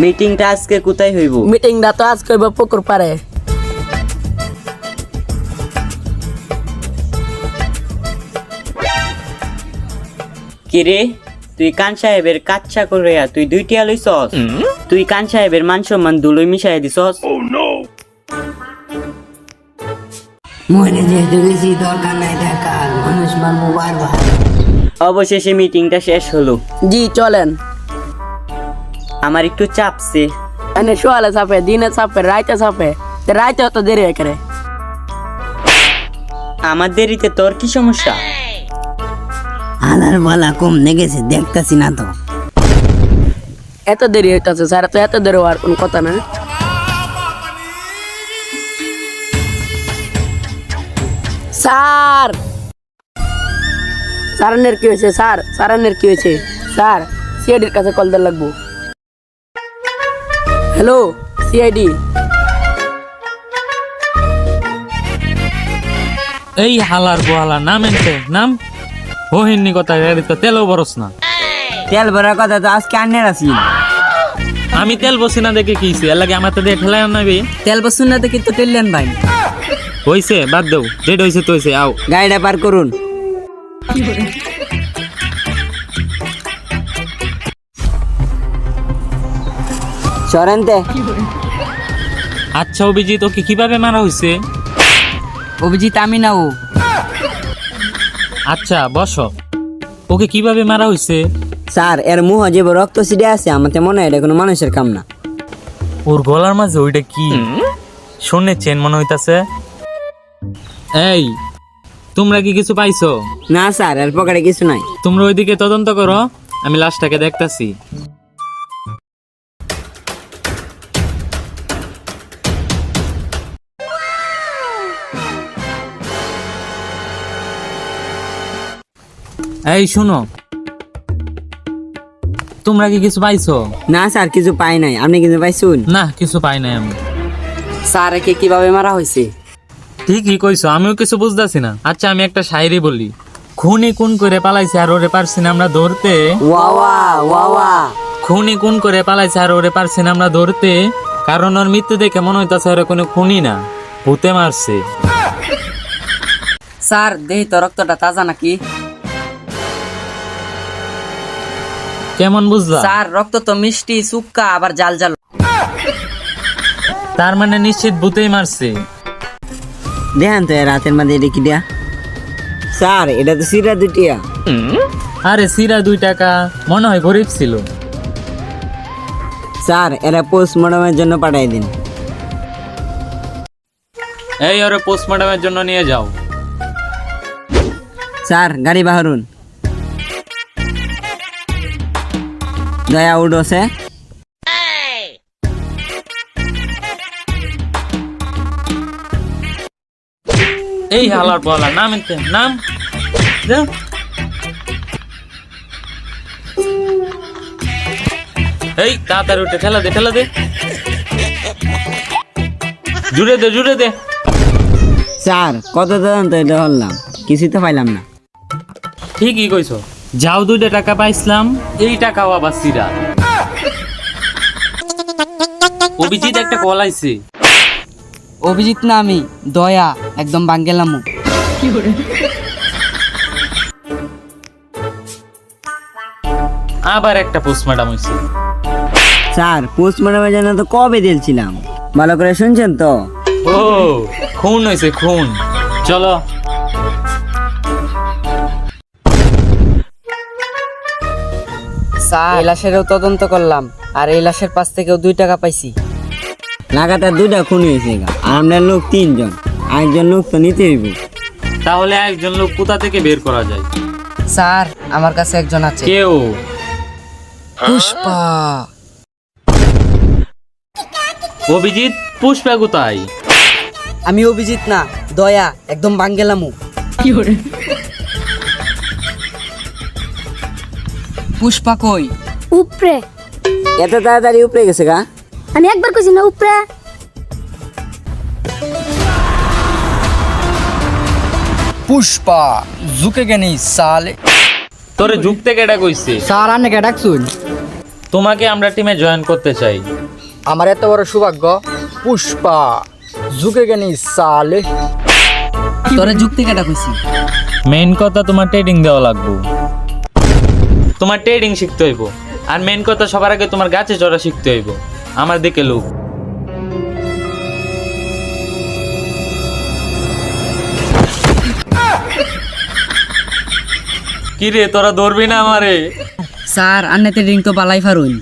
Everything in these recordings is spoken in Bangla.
মিটিংটা আজকে কোথায় হইব? মিটিংটা তো আজকে হইব পুকুর পাড়ে। কিরে তুই কান সাহেবের কাচ্চা করে তুই 2 টিয়া লইছস? তুই কান সাহেবের মান সম্মান দুলই মিশাই দিছস। মনে যেহেতু বেশি দরকার নাই দেখার, মানুষ মারবো বারবার। অবশেষে মিটিংটা শেষ হলো। জি চলেন। আমার একটু চাপছে। এনে শোয়ালে চাপে, দিনে চাপে, রাইতে চাপে, রাইতে অত দেরি হয়ে করে। আমার দেরিতে তোর কি সমস্যা? আলার বালা কম লেগেছে, দেখতাছি না তো। এত দেরি হইতেছে স্যার, তো এত দেরি হওয়ার কোন কথা না। স্যার সারানের কি হয়েছে? স্যার সারানের কি হয়েছে? স্যার সিআইডির কাছে কল দেওয়া লাগবো। Hello CID. এই হালার গোহালা নাম এনতে নাম হোহিনী কথা তেলও বরস না। তেল ভরার কথা তো আজকে আন্নের আছি। আমি তেল বসি না দেখে কিছি এর লাগে আমার তো দিয়ে ঠেলাই আনাবি। তেল বসুন না দেখি তো টেললেন ভাই। হইছে বাদ দেও, যেটা হইছে তো হইছে, আও গাড়িটা পার করুন। সরেনতে। আচ্ছা অভিজিৎ, ওকে কিভাবে মারা হইছে? অভিজিৎ আমি না ও। আচ্ছা বসো, ওকে কিভাবে মারা হইছে? স্যার এর মুহ যে রক্ত ছিটে আছে, আমার তো মনে হয় এটা কোনো মানুষের কাম না। ওর গলার মাঝে ওইটা কি শুনে চেন মনে হইতাছে। এই তোমরা কি কিছু পাইছো? না স্যার এর পকেটে কিছু নাই। তোমরা ওইদিকে তদন্ত করো, আমি লাশটাকে দেখতাছি। এই শুনো, তোমরা কি কিছু পাইছো? না স্যার কিছু পাই নাই, আপনি কিছু পাইছুন? না কিছু পাই নাই আমি। স্যার একে কিভাবে মারা হয়েছে? ঠিকই কইছো, আমিও কিছু বুঝতেছি না। আচ্ছা আমি একটা শায়রি বলি। খুনি কোন করে পালাইছে আর ওরে পারছি না আমরা ধরতে। ওয়াওয়া ওয়াওয়া। খুনি কোন করে পালাইছে আর ওরে পারছি না আমরা ধরতে, কারণ ওর মৃত্যু দেখে মনে হইতাছে ওরে কোনো খুনি না, ভূতে মারছে। স্যার দেহি তো রক্তটা তাজা নাকি? কেমন বুঝলা? স্যার রক্ত তো মিষ্টি সুক্কা আবার জাল জাল। তার মানে নিশ্চিত ভূতেই মারছে। দেখেন তো এর রাতের মধ্যে এটা কি দেয়া? স্যার এটা তো সিরা 2 টিয়া। আরে সিরা 2 টাকা, মনে হয় গরিব ছিল। স্যার এরা পোস্টমর্টমের জন্য পাঠাই দিন। এই ওরে পোস্টমর্টমের জন্য নিয়ে যাও। স্যার গাড়ি বাহারুন। দয়া উঠোছে। এই হালার পালা নাম এনতে নাম যাও। এই তাড়াতাড়ি উঠে ঠেলা দে, ঠেলা দে, জুড়ে দে, জুড়ে দে। স্যার কত তদন্ত এটা হলাম, কিছুই তো পাইলাম না। ঠিকই কইছো, যাও 2 টাকা পাইছিলাম, এই টাকাও আবার সিরা। অভিজিৎ একটা কল আইছে। অভিজিৎ না আমি, দয়া একদম বাঙ্গেলাম। আবার একটা পোস্টমর্টম হইছে। স্যার পোস্টমর্টমের জন্য তো কবে দিয়েছিলাম, ভালো করে শুনছেন তো? ও খুন হইছে, খুন। চলো। স্যার এই লাশেরও তদন্ত করলাম, আর এই লাশের পাশ থেকেও 2 টাকা পাইছি। লাগাতার 2টা খুন হয়েছে গা, আর আমরা লোক 3 জন, একজন লোক তো নিতে হইব। তাহলে একজন লোক কোথা থেকে বের করা যায়? স্যার আমার কাছে একজন আছে। কেউ? পুষ্পা। অভিজিৎ পুষ্পা কোথায়? আমি অভিজিৎ না, দয়া একদম বাঙ্গেলামু। পুষ্পা কই? উপরে। এত তাড়াতাড়ি উপরে গেছে গা? আমি একবার কইছি না উপরে। পুষ্পা ঝুঁকে গেনি সালে। তোরে ঝুঁকতে কেডা কইছে? স্যার আনে কে ডাকছুন? তোমাকে আমরা টিমে জয়েন করতে চাই। আমার এত বড় সৌভাগ্য। পুষ্পা ঝুঁকে গেনি সালে। তোরে যুক্তি কেটা কইছি। মেইন কথা তোমার ট্রেডিং দেওয়া লাগবে, তোমার ট্রেডিং শিখতে হইব। আর মেইন কথা সবার আগে তোমার গাছে চড়া শিখতে হইব। আমার দিকে লোক কি রে, তোরা ধরবি না আমারে? স্যার আন্নাতে রিং তো বালাই ফারুন।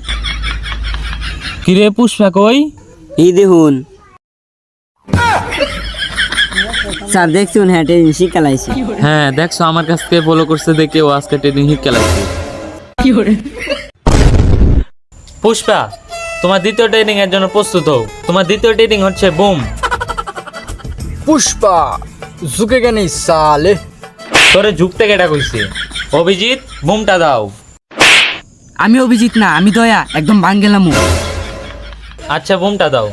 কি রে পুষ্পা কই? এই দেখুন স্যার, দেখছুন হ্যাঁ ট্রেনিং শিখালাইছি। হ্যাঁ দেখছো, আমার কাছ থেকে ফলো করছে দেখে ও আজকে ট্রেডিং শিখে লাগছে। পুষ্পা, তোমার দ্বিতীয় ট্রেনিং এর জন্য প্রস্তুত হও। তোমার দ্বিতীয় ট্রেনিং হচ্ছে বুম। পুষ্পা ঝুঁকে গেনি সালে। তোরে ঝুঁকতে কেটা কইছে? অভিজিৎ, বুমটা দাও। আমি অভিজিৎ না, আমি দয়া, একদম ভাঙ গেলাম। আচ্ছা বুমটা দাও।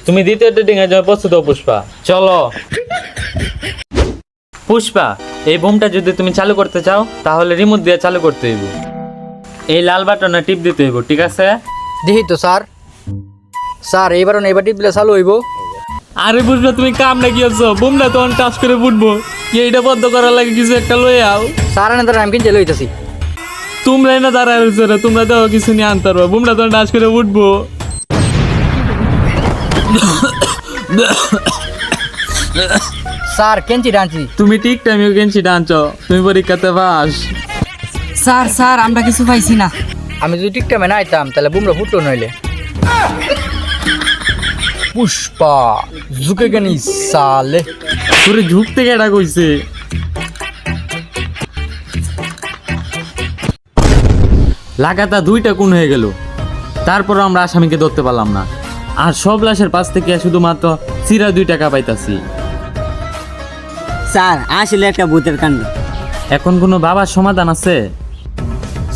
তুমি দ্বিতীয় ট্রেনিং এর জন্য প্রস্তুত হও পুষ্পা, চলো। পুষ্পা, এই বুমটা যদি তুমি চালু করতে চাও তাহলে রিমোট দিয়ে চালু করতে হইব। এই লাল বাটনে টিপ দিতে হইব, ঠিক আছে? দেখি তো স্যার। স্যার এইবার এবার টিপলে চালু হইব। আরে পুষ্পা, তুমি কাম নাকি আছো? বুমটা তখন টাচ করে ফুটবো। এইটা বন্ধ করার লাগে কিছু একটা লয়ে আও। স্যার আনে তো আমি কিনতে লইতেছি। তোমরাই না দাঁড়ায় রয়েছে রে, তোমরা তো কিছু নিয়ে আনতে পারবো। বুমটা তখন টাচ করে উঠবো। স্যার কেঞ্চি ডানছি। তুমি ঠিক টাইমে কেনছি ডানছো, তুমি পরীক্ষাতে পাস। স্যার স্যার আমরা কিছু পাইছি না। আমি যদি ঠিক টাইমে না আইতাম তাহলে বুমরা ফুটলো নইলে। পুষ্পা ঝুঁকে গেনি সালে। তোরে ঝুঁকতে কেটা কইছে? লাগাতার দুইটা খুন হয়ে গেল, তারপর আমরা আসামিকে ধরতে পারলাম না। আর সব লাশের পাশ থেকে শুধুমাত্র চিরা 2 টাকা পাইতাছি। স্যার আসলে একটা ভূতের কাণ্ড। এখন কোনো বাবার সমাধান আছে?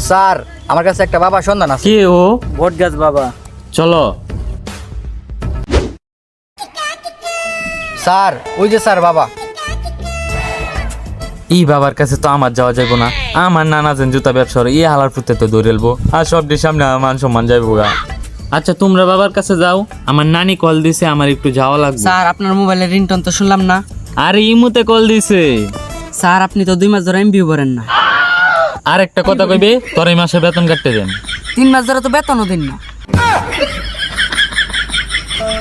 স্যার আমার কাছে একটা বাবা সন্ধান আছে। কে ও? বটগাছ বাবা। চলো। স্যার ওই যে স্যার বাবা। এই বাবার কাছে তো আমার যাওয়া যাইব না। আমার নানা যেন জুতা ব্যবসার এই হালার ফুটতে তো দৌড়েলবো, আর সবটির সামনে আমার মান সম্মান যাইব গা। আচ্ছা তোমরা বাবার কাছে যাও, আমার নানি কল দিছে, আমার একটু যাওয়া লাগবে। স্যার আপনার মোবাইলের রিংটোন তো শুনলাম না। আরে ইমুতে কল দিছে। স্যার আপনি তো 2 মাস ধরে এমবিও করেন না। আর একটা কথা কইবে, তোর এই মাসে বেতন কাটতে দেন। 3 মাস ধরে তো বেতনও দিন না।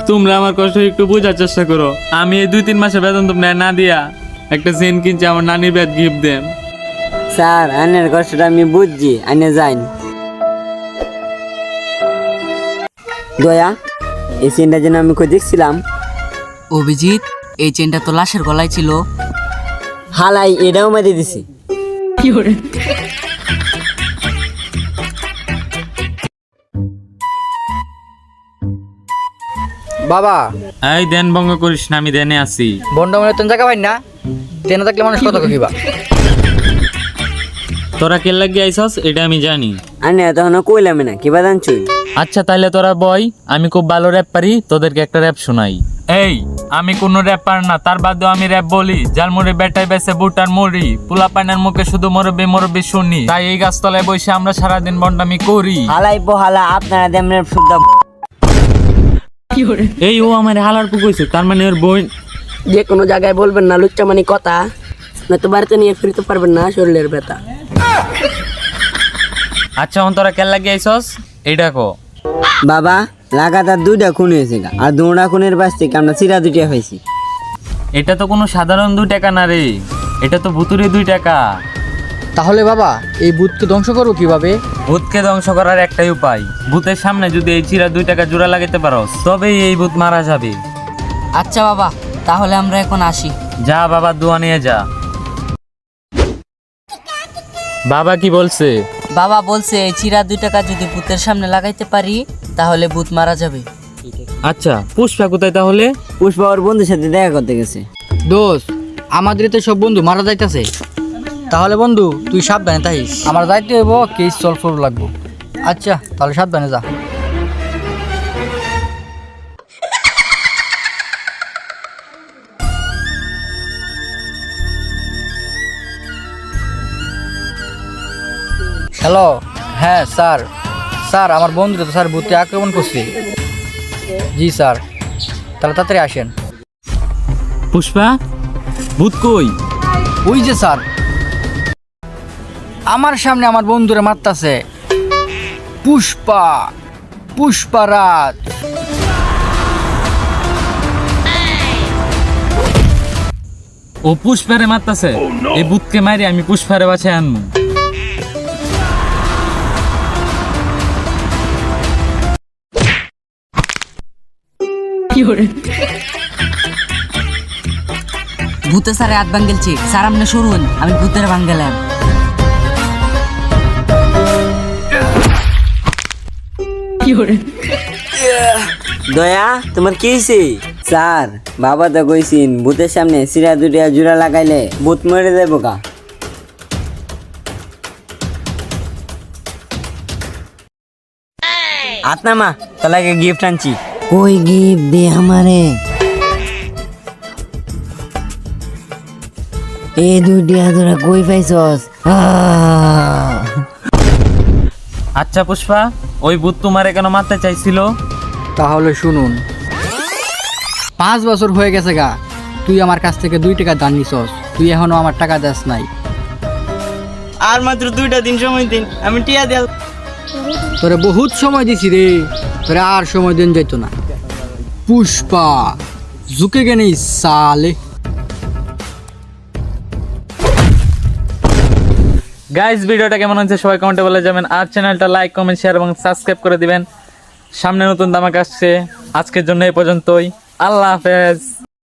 তোমরা আমার কষ্ট একটু বোঝার চেষ্টা করো। আমি এই 2-3 মাসে বেতন তোমরা না দিয়া একটা চেন কিনছি, আমার নানির ব্যাট গিফট দেন। স্যার আইনের কষ্টটা আমি বুঝছি, আইনে যাইন। দয়া, এই সিনটা যেন আমি কই দেখছিলাম। অভিজিৎ এই চেনটা তো লাশের গলায় ছিল। হালাই এটাও মারি দিছি। বাবা এই দেন ভঙ্গ করিস না, আমি দেনে আছি। বন্ড মনে তুমি জায়গা পাই না, ট্রেনে থাকলে মানুষ কত কিবা। তোরা কে লাগিয়ে আইসস এটা আমি জানি। আইনে তখন কইলাম না কিবা জানছুই। আচ্ছা তাইলে তোরা বয়, আমি খুব ভালো র্যাপ পারি, তোদেরকে একটা র্যাপ শোনাই। এই আমি কোনো র্যাপার না, তার বাদেও আমি র্যাপ বলি। জালমুড়ি বেটাই বেসে বুটার মুড়ি, পোলা পাইনার মুখে শুধু মরবি মরবি শুনি। তাই এই গাছতলায় বসে আমরা সারাদিন বন্ডামি করি। হালাই পোহালা আপনারা দেমনের শুদ্ধ। এই ও আমার হালার পু কইছে, তার মানে ওর বোন। যে কোনো জায়গায় বলবেন না লুচ্চা মানে কথা, নয়তো বাড়িতে নিয়ে ফিরতে পারবেন না, শরীরের ব্যথা। আচ্ছা এখন তোরা কে লাগিয়ে আইসস এইটা কো। বাবা লাগাতার 2টা খুন হয়েছে গা, আর 2টা খুনের বাস থেকে আমরা চিরা 2টা হয়েছি। এটা তো কোনো সাধারণ 2 টাকা না রে, এটা তো ভুতুরে 2 টাকা। তাহলে বাবা এই ভূতকে ধ্বংস করবো কিভাবে? ভূতকে ধ্বংস করার একটাই উপায়, ভূতের সামনে যদি এই চিরা 2 টাকা জোড়া লাগাতে পারোস তবেই এই ভূত মারা যাবে। আচ্ছা বাবা তাহলে আমরা এখন আসি। যা বাবা দোয়া নিয়ে যা। বাবা কি বলছে? বাবা বলছে এই চিরা 2 টাকা যদি ভূতের সামনে লাগাইতে পারি তাহলে ভূত মারা যাবে। আচ্ছা পুষ্পা কোথায় তাহলে? পুষ্পা ওর বন্ধুর সাথে দেখা করতে গেছে। দোস্ত আমাদের তো সব বন্ধু মারা যাইতাছে, তাহলে বন্ধু তুই সাবধানে থাকিস। আমার যাইতে হইব, কেস সলভ করবো লাগবো। আচ্ছা তাহলে সাবধানে যা। হ্যালো, হ্যাঁ স্যার। স্যার আমার বন্ধুরা তো স্যার ভূতে আক্রমণ করছে। জি স্যার, তাহলে তাড়াতাড়ি আসেন। পুষ্পা, ভূত কই? ওই যে স্যার, আমার সামনে আমার বন্ধুরা মারতাছে। পুষ্পা, পুষ্পারাজ। ও পুষ্পারে মারতাছে। এই ভূতকে মারি আমি পুষ্পারে বাঁচাই আনবো। ভূতে স্যারে হাত ভাঙ্গেলছি, স্যার আপনি শুনুন, আমি ভূতের ভাঙ্গেলাম। দয়া তোমার কি হয়েছে? স্যার বাবা তো কইছিন ভূতের সামনে সিরা দুটিয়া জোড়া লাগাইলে ভূত মরে যাবো কা। আতনা মা তাহলে গিফট আনছি। কই গিফট দে আমারে। এ দুটিয়া তোরা কই পাইছস? আচ্ছা পুষ্পা, ওই ভূত তোমারে কেন মারতে চাইছিল? তাহলে শুনুন, 5 বছর হয়ে গেছে গা, তুই আমার কাছ থেকে 2 টাকা দান নিছস, তুই এখনো আমার টাকা দাস নাই। আর মাত্র 2টা দিন সময় দিন, আমি টিয়া দেব। তোরে বহুত সময় দিছি রে, তোরে আর সময় দিন যাইতো না। পুষ্পা ঝুঁকে গেনি সালে। গাইস, ভিডিওটা কেমন হচ্ছে সবাই কমেন্টে বলে যাবেন, আর চ্যানেলটা লাইক কমেন্ট শেয়ার এবং সাবস্ক্রাইব করে দিবেন। সামনে নতুন ধামাকা আসছে। আজকের জন্য এই পর্যন্তই। আল্লাহ হাফেজ।